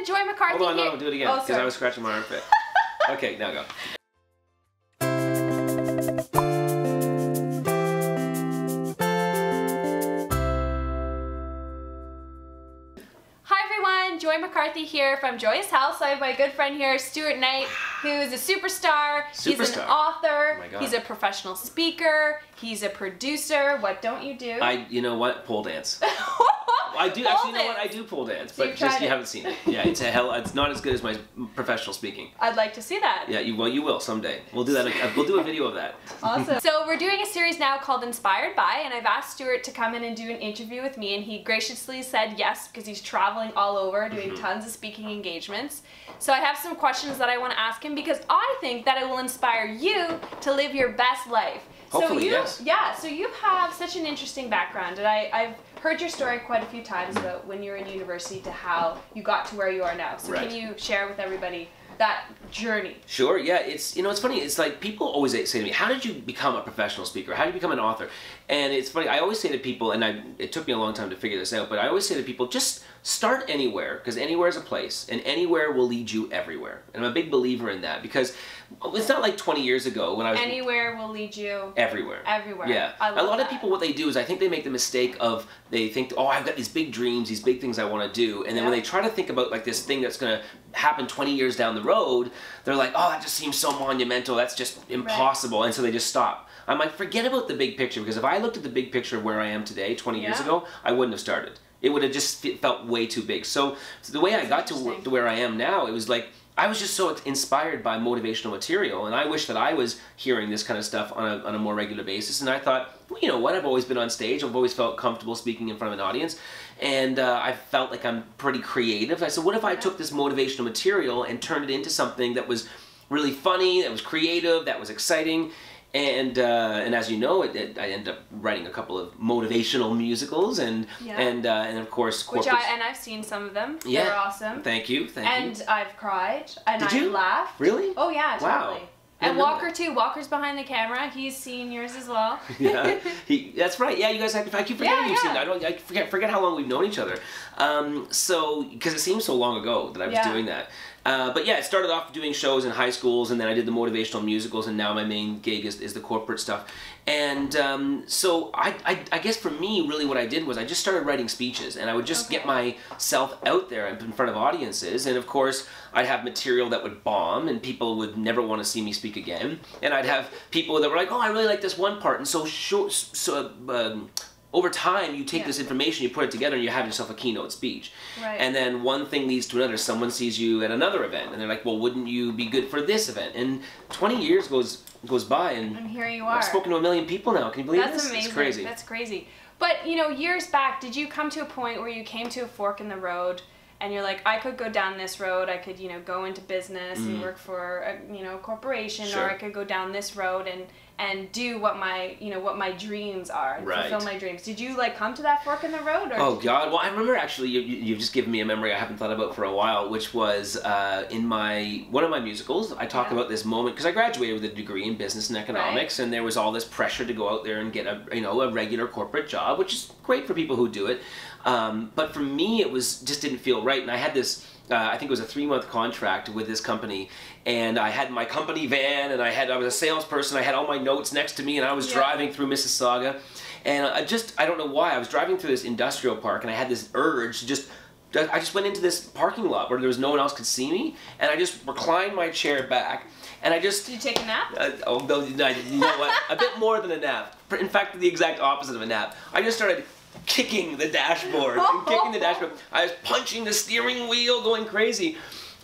Joy McCarthy Hold on, here. no, do it again, because I was scratching my armpit. Okay, now go. Joy McCarthy here from Joyous Health. So I have my good friend here, Stuart Knight, who is a superstar. He's an author. Oh my God. He's a professional speaker. He's a producer. What don't you do? You know what? Pole dance. I do actually. You know what? I do pole dance, so but just you haven't seen it. Yeah, it's not as good as my professional speaking. I'd like to see that. Yeah, you will someday. We'll do that. We'll do a video of that. Awesome. So we're doing a series now called Inspired By, and I've asked Stuart to come in and do an interview with me, and he graciously said yes because he's traveling all over doing tons of speaking engagements. So I have some questions that I want to ask him because I think that it will inspire you to live your best life. Hopefully, yes. Yeah, so you have such an interesting background, and I've heard your story quite a few times about when you were in university to how you got to where you are now. So Can you share with everybody that journey? Sure, yeah. It's funny. It's like people always say to me, how did you become a professional speaker? How did you become an author? And it's funny, I always say to people, and it took me a long time to figure this out, but I always say to people, just start anywhere, because anywhere is a place, and anywhere will lead you everywhere. And I'm a big believer in that, because it's not like 20 years ago when I was... Anywhere will lead you... Everywhere. Everywhere. Yeah. A lot of people, what they do is I think they make the mistake of, they think, oh, I've got these big dreams, these big things I want to do, and then when they try to think about like this thing that's going to happen 20 years down the road, they're like, oh, that just seems so monumental, that's just impossible, and so they just stop. I'm like, forget about the big picture, because if I looked at the big picture of where I am today, 20 years ago, I wouldn't have started. It would have just felt way too big. So the way I got to where I am now, it was like, I was just so inspired by motivational material, and I wish that I was hearing this kind of stuff on a more regular basis, and I thought, well, you know what, I've always been on stage, I've always felt comfortable speaking in front of an audience, and I felt like I'm pretty creative. I said, what if I took this motivational material and turned it into something that was really funny, that was creative, that was exciting? And as you know, I ended up writing a couple of motivational musicals, and of course corporate. And I've seen some of them. Yeah, they're awesome. Thank you, thank you. And I've cried, and Did you? I've laughed. Really? Oh yeah, totally. Wow. And Walker too. Walker's behind the camera. He's seen yours as well. Yeah, that's right. Yeah, you guys. I keep forgetting you've seen that. I forget how long we've known each other. So because it seems so long ago that I was doing that. But yeah, it started off doing shows in high schools, and then I did the motivational musicals, and now my main gig is the corporate stuff. And so I guess for me, really what I did was I just started writing speeches, and I would just get myself out there in front of audiences, and of course I'd have material that would bomb, and people would never want to see me speak again, and I'd have people that were like, oh, I really like this one part, and over time, you take this information, you put it together, and you have yourself a keynote speech. Right. And then one thing leads to another. Someone sees you at another event, and they're like, well, wouldn't you be good for this event? And 20 years goes by, and here you are. I've spoken to 1 million people now. Can you believe this? That's amazing. It's crazy. That's crazy. But, you know, years back, did you come to a point where you came to a fork in the road, and you're like, I could go down this road, I could, you know, go into business and work for a corporation, or I could go down this road and do what my dreams are, and fulfill my dreams. Did you like come to that fork in the road? Or oh God, well I remember actually you've just given me a memory I haven't thought about for a while, which was in one of my musicals. I talk about this moment because I graduated with a degree in business and economics, and there was all this pressure to go out there and get a regular corporate job, which is great for people who do it. But for me, it just didn't feel right, and I had this. I think it was a 3-month contract with this company, and I had my company van, and I was a salesperson. I had all my notes next to me, and I was driving through Mississauga, and I don't know why, I was driving through this industrial park, and I had this urge to I just went into this parking lot where there was no one else could see me, and I just reclined my chair back, and I just... Did you take a nap? Oh, no, you know what? A bit more than a nap. In fact, the exact opposite of a nap. I just started kicking the dashboard, I was punching the steering wheel, going crazy.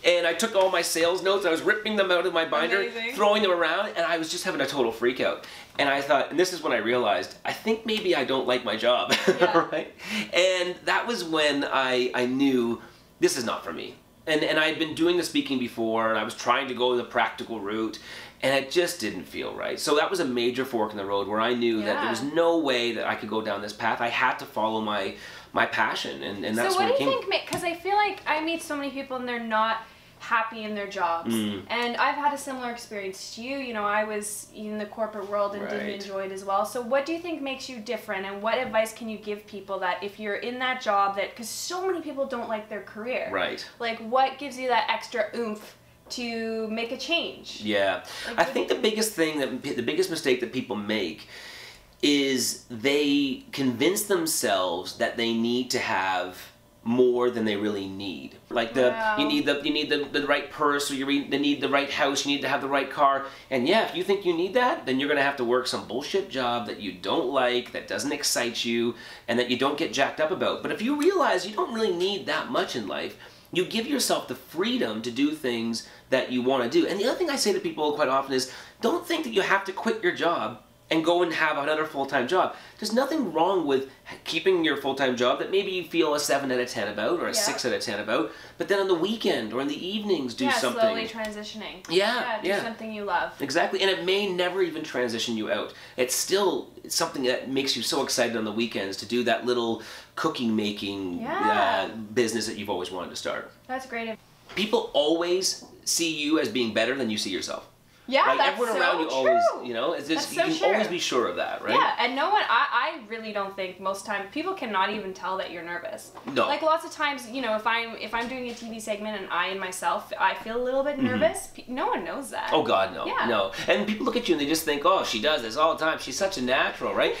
And I took all my sales notes, I was ripping them out of my binder, throwing them around, and I was just having a total freak out. And I thought, and this is when I realized, I think maybe I don't like my job, right? And that was when I knew this is not for me. And I had been doing the speaking before, and I was trying to go the practical route, and it just didn't feel right. So that was a major fork in the road where I knew that there was no way that I could go down this path. I had to follow my passion, and that's so what it came. So what do you think, because I feel like I meet so many people and they're not happy in their jobs. And I've had a similar experience to you. You know, I was in the corporate world and didn't enjoy it as well. So what do you think makes you different, and what advice can you give people that if you're in that job that, because so many people don't like their career, like what gives you that extra oomph to make a change? Yeah, like, I think the biggest mistake that people make is they convince themselves that they need to have more than they really need. Like you need the right purse, or you need the right house, you need to have the right car. And yeah, if you think you need that, then you're gonna have to work some bullshit job that you don't like, that doesn't excite you, and that you don't get jacked up about. But if you realize you don't really need that much in life, you give yourself the freedom to do things that you want to do. And the other thing I say to people quite often is, don't think that you have to quit your job and go and have another full-time job. There's nothing wrong with keeping your full-time job that maybe you feel a 7 out of 10 about, or a 6 out of 10 about, but then on the weekend or in the evenings do something. Slowly transitioning. Do something you love. Exactly, and it may never even transition you out. It's still something that makes you so excited on the weekends to do that little cooking making business that you've always wanted to start. That's great. People always see you as being better than you see yourself. Yeah, right? that's Everyone so around you true. always, you know, it's just, you can always be sure of that, right? Yeah, and no one, I really don't think most times, people cannot even tell that you're nervous. No. Like lots of times, you know, if I'm doing a TV segment and I feel a little bit nervous, no one knows that. Oh God, no. Yeah. No. And people look at you and they just think, oh, she does this all the time. She's such a natural, right?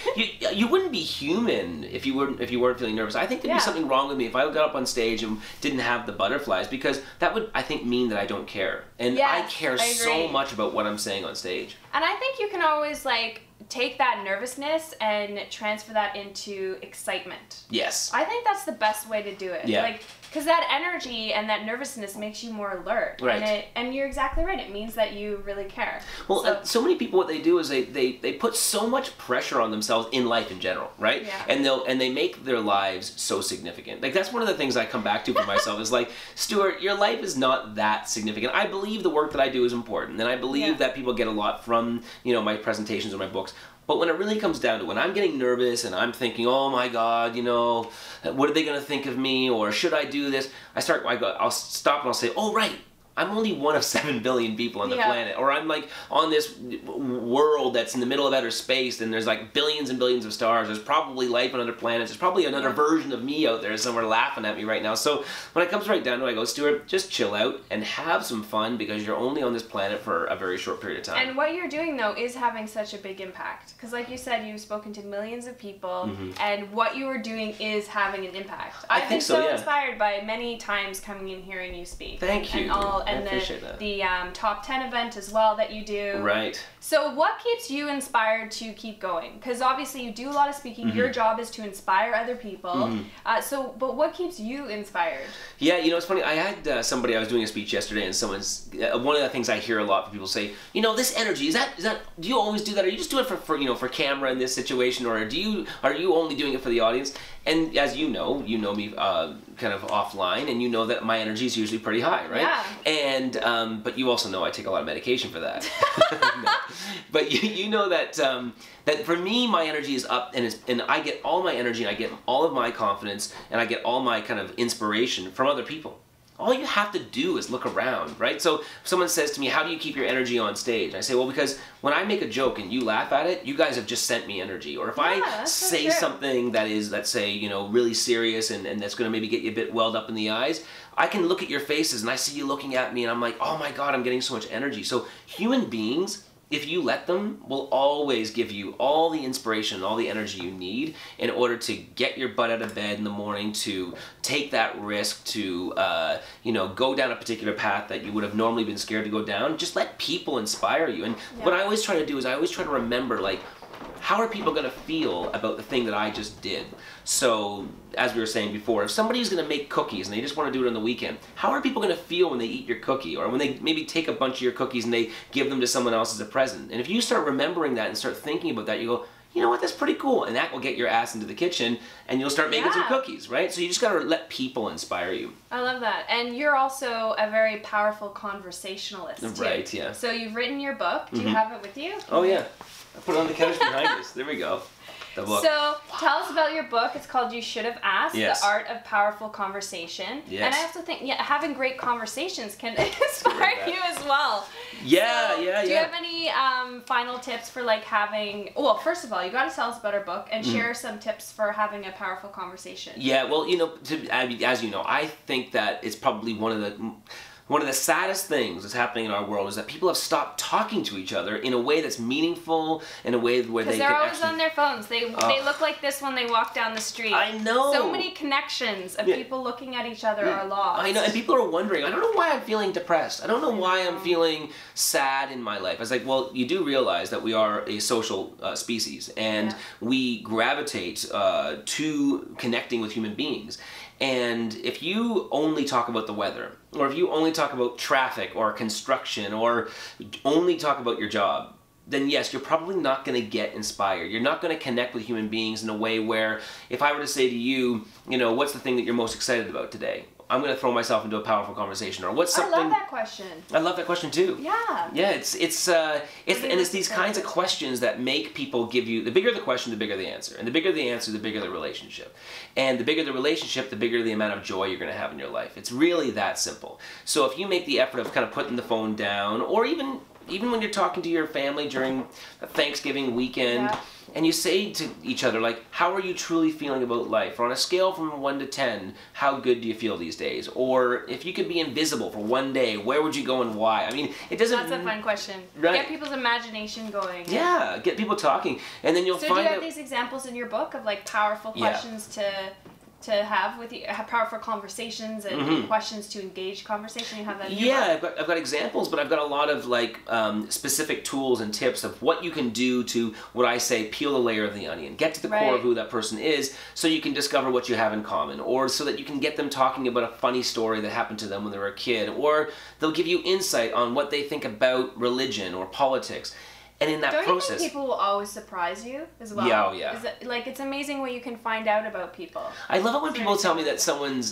you wouldn't be human if you weren't feeling nervous. I think there'd be something wrong with me if I got up on stage and didn't have the butterflies, because that would, I think, mean that I don't care. And I care so much about what I'm saying on stage. And I think you can always like take that nervousness and transfer that into excitement. Yes. I think that's the best way to do it. Yeah. Like, because that energy and that nervousness makes you more alert. Right. And you're exactly right. It means that you really care. Well, so many people, what they do is they put so much pressure on themselves in life in general, right? Yeah. And they make their lives so significant. Like, that's one of the things I come back to for myself is like, Stuart, your life is not that significant. I believe the work that I do is important, and I believe that people get a lot from, you know, my presentations or my books. But when it really comes down to it, when I'm getting nervous and I'm thinking, oh my God, you know, what are they going to think of me? Or should I do this? I'll stop and I'll say, oh, right. I'm only one of 7 billion people on the planet. Or I'm like on this world that's in the middle of outer space, and there's like billions and billions of stars. There's probably life on other planets. There's probably another version of me out there somewhere laughing at me right now. So when it comes right down to it, I go, Stuart, just chill out and have some fun, because you're only on this planet for a very short period of time. And what you're doing, though, is having such a big impact. Because like you said, you've spoken to millions of people, and what you are doing is having an impact. I've been so inspired by many times coming in hearing you speak. Thank you. And the top 10 event as well that you do. Right. So what keeps you inspired to keep going? Because obviously you do a lot of speaking. Your job is to inspire other people. But what keeps you inspired? Yeah, you know, it's funny. I had somebody, I was doing a speech yesterday, and someone's, one of the things I hear a lot from people say, you know, this energy, is that, do you always do that? Are you just doing it for you know, for camera in this situation, or are you only doing it for the audience? And as you know me kind of offline, and you know that my energy is usually pretty high, right? Yeah. And but you also know I take a lot of medication for that. No. But you know that that for me my energy is up, and I get all my energy, and I get all of my confidence, and I get all my kind of inspiration from other people. All you have to do is look around, right? So if someone says to me, how do you keep your energy on stage? I say, well, because when I make a joke and you laugh at it, you guys have just sent me energy. Or if I say something that is, let's say, you know, really serious and that's going to maybe get you a bit welled up in the eyes, I can look at your faces and I see you looking at me and I'm like, oh my God, I'm getting so much energy. So human beings, if you let them, will always give you all the inspiration, all the energy you need in order to get your butt out of bed in the morning, to take that risk, to you know, go down a particular path that you would have normally been scared to go down. Just let people inspire you. And what I always try to do is I always try to remember, like, how are people going to feel about the thing that I just did? So, as we were saying before, if somebody's going to make cookies and they just want to do it on the weekend, how are people going to feel when they eat your cookie? Or when they maybe take a bunch of your cookies and they give them to someone else as a present? And if you start remembering that and start thinking about that, you go, you know what, that's pretty cool. And that will get your ass into the kitchen and you'll start making some cookies, right? So you just got to let people inspire you. I love that. And you're also a very powerful conversationalist, too. Right, yeah. So you've written your book. Do you have it with you? Oh, yeah. I put it on the couch behind us. There we go. The book. So tell us about your book. It's called You Should Have Asked, Yes. The Art of Powerful Conversation. Yes. And I also think having great conversations can inspire you as well. Yeah, so, yeah. Do you have any final tips for like having, well, first of all, you got to tell us about our book and share some tips for having a powerful conversation. Yeah, well, as you know, I think that it's probably one of the saddest things that's happening in our world is that people have stopped talking to each other in a way that's meaningful, in a way where they can they're always actually... on their phones. They look like this when they walk down the street. I know. So many connections of people looking at each other are lost. I know, and people are wondering, I don't know why I'm feeling depressed. I don't know why I'm feeling sad in my life. I was like, well, you do realize that we are a social species, and we gravitate to connecting with human beings. And if you only talk about the weather, or if you only talk about traffic or construction, or only talk about your job, then yes, you're probably not going to get inspired. You're not going to connect with human beings in a way where, if I were to say to you, what's the thing that you're most excited about today? I'm going to throw myself into a powerful conversation. Or what's something... I love that question. I love that question too. Yeah. Yeah, it's these kinds of questions that make people give you, the bigger the question, the bigger the answer. And the bigger the answer, the bigger the relationship. And the bigger the relationship, the bigger the amount of joy you're going to have in your life. It's really that simple. So if you make the effort of kind of putting the phone down, or even when you're talking to your family during a Thanksgiving weekend, and you say to each other, like, how are you truly feeling about life? Or on a scale from 1 to 10, how good do you feel these days? Or if you could be invisible for one day, where would you go and why? I mean, it doesn't... That's a fun question. Right. Get people's imagination going. Yeah, get people talking. And then you'll find out... So do you have these examples in your book of, like, powerful questions to have with you, have powerful conversations and questions to engage conversation? You have that in your book? I've got examples, but I've got a lot of like specific tools and tips of what you can do to, what I say, peel the layer of the onion. Get to the core of who that person is, so you can discover what you have in common, or so that you can get them talking about a funny story that happened to them when they were a kid, or they'll give you insight on what they think about religion or politics. And in that process... Don't you think people will always surprise you as well? Yeah, oh yeah. Is it, like, it's amazing what you can find out about people. I love it when people tell me that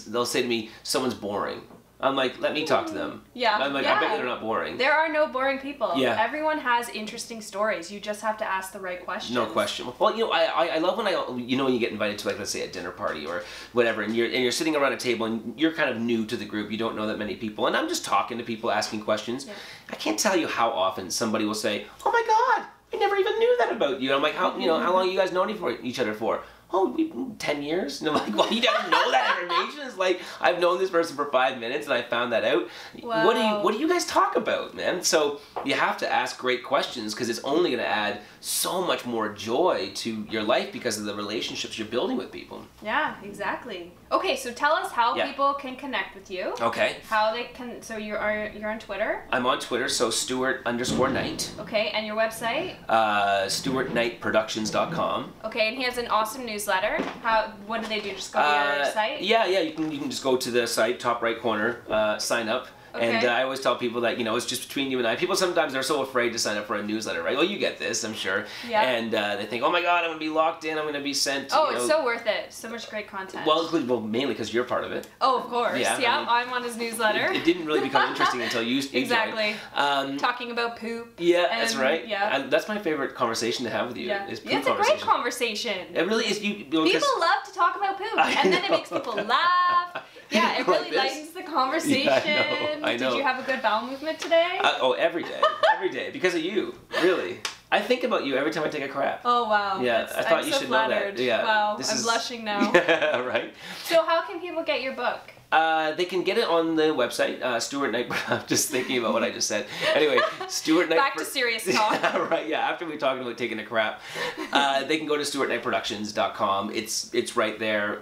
they'll say to me, someone's boring. I'm like, let me talk to them. Yeah. I'm like, I bet they're not boring. There are no boring people. Yeah. Everyone has interesting stories. You just have to ask the right questions. No question. Well, I love when when you get invited to, like, let's say a dinner party or whatever, and you're sitting around a table and you're kind of new to the group. You don't know that many people, and I'm just talking to people, asking questions. Yeah. I can't tell you how often somebody will say, "Oh my God, I never even knew that about you." I'm like, how long you guys known each other for? Oh, 10 years? And I'm like, well, you don't know that information? It's like, I've known this person for 5 minutes and I found that out. Wow. What do you guys talk about, man? So you have to ask great questions, because it's only going to add so much more joy to your life because of the relationships you're building with people. Yeah, exactly. Okay, so tell us how people can connect with you. Okay. How they can, so you're on Twitter? I'm on Twitter, so Stuart_Knight. Okay, and your website? StuartKnightProductions.com. Okay, and he has an awesome newsletter. What do they do? Just go to your site? Yeah, you can just go to the site, top right corner, sign up. Okay. And I always tell people that, it's just between you and I. People sometimes are so afraid to sign up for a newsletter, right? Well, you get this, I'm sure. Yeah. And they think, oh my God, I'm going to be locked in. I'm going to be sent. Oh, it's so worth it. So much great content. Well, mainly because you're part of it. Oh, of course. Yeah, I'm on his newsletter. It didn't really become interesting until you exactly. Talking about poop. Yeah, that's right. Yeah. That's my favorite conversation to have with you. Yeah. Is poop it's a great conversation. It really is. People love to talk about poop. And then it makes people laugh. Yeah, it really lightens the conversation. Yeah, I know. Did you have a good bowel movement today? Every day. Every day. Because of you. Really. I think about you every time I take a crap. Oh, wow. Yeah, I thought you should know that. Yeah. Wow, I'm blushing now. Yeah, right. So how can people get your book? They can get it on the website, Stuart Knight. I'm just thinking about what I just said. Anyway, Stuart Knight. Back to serious talk. Yeah, right. Yeah, after we talked about taking a crap, they can go to StuartKnightProductions.com. It's right there.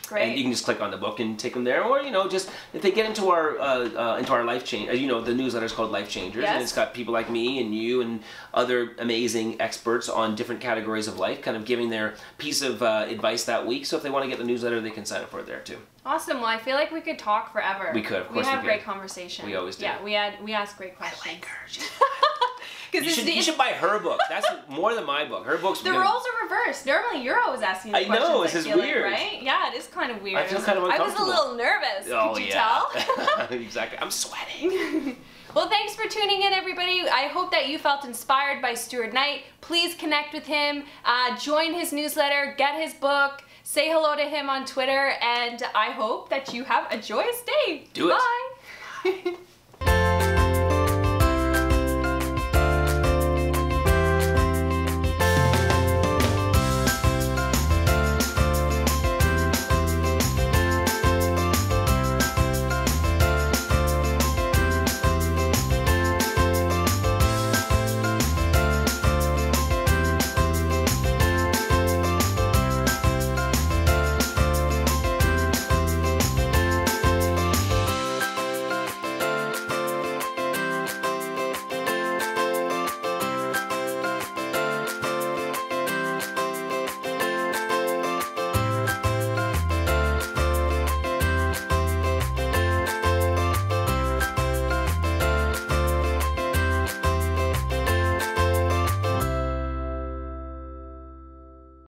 Great. And you can just click on the book and take them there, or just if they get into our life change. The newsletter is called Life Changers, and it's got people like me and you and other amazing experts on different categories of life, kind of giving their piece of advice that week. So if they want to get the newsletter, they can sign up for it there too. Awesome. Well, I feel like we could talk forever. We could, of course. We have great conversation. We always do. Yeah, we ask great questions. I like her. You should buy her book. That's more than my book. Her book's... The roles are reversed. Normally, you're always asking the questions. I know, this is weird. Right? Yeah, it is kind of weird. I feel kind of uncomfortable. I was a little nervous. Oh, Could you tell? Exactly. I'm sweating. Well, thanks for tuning in, everybody. I hope that you felt inspired by Stuart Knight. Please connect with him, join his newsletter, get his book, say hello to him on Twitter, and I hope that you have a joyous day. Do it. Bye.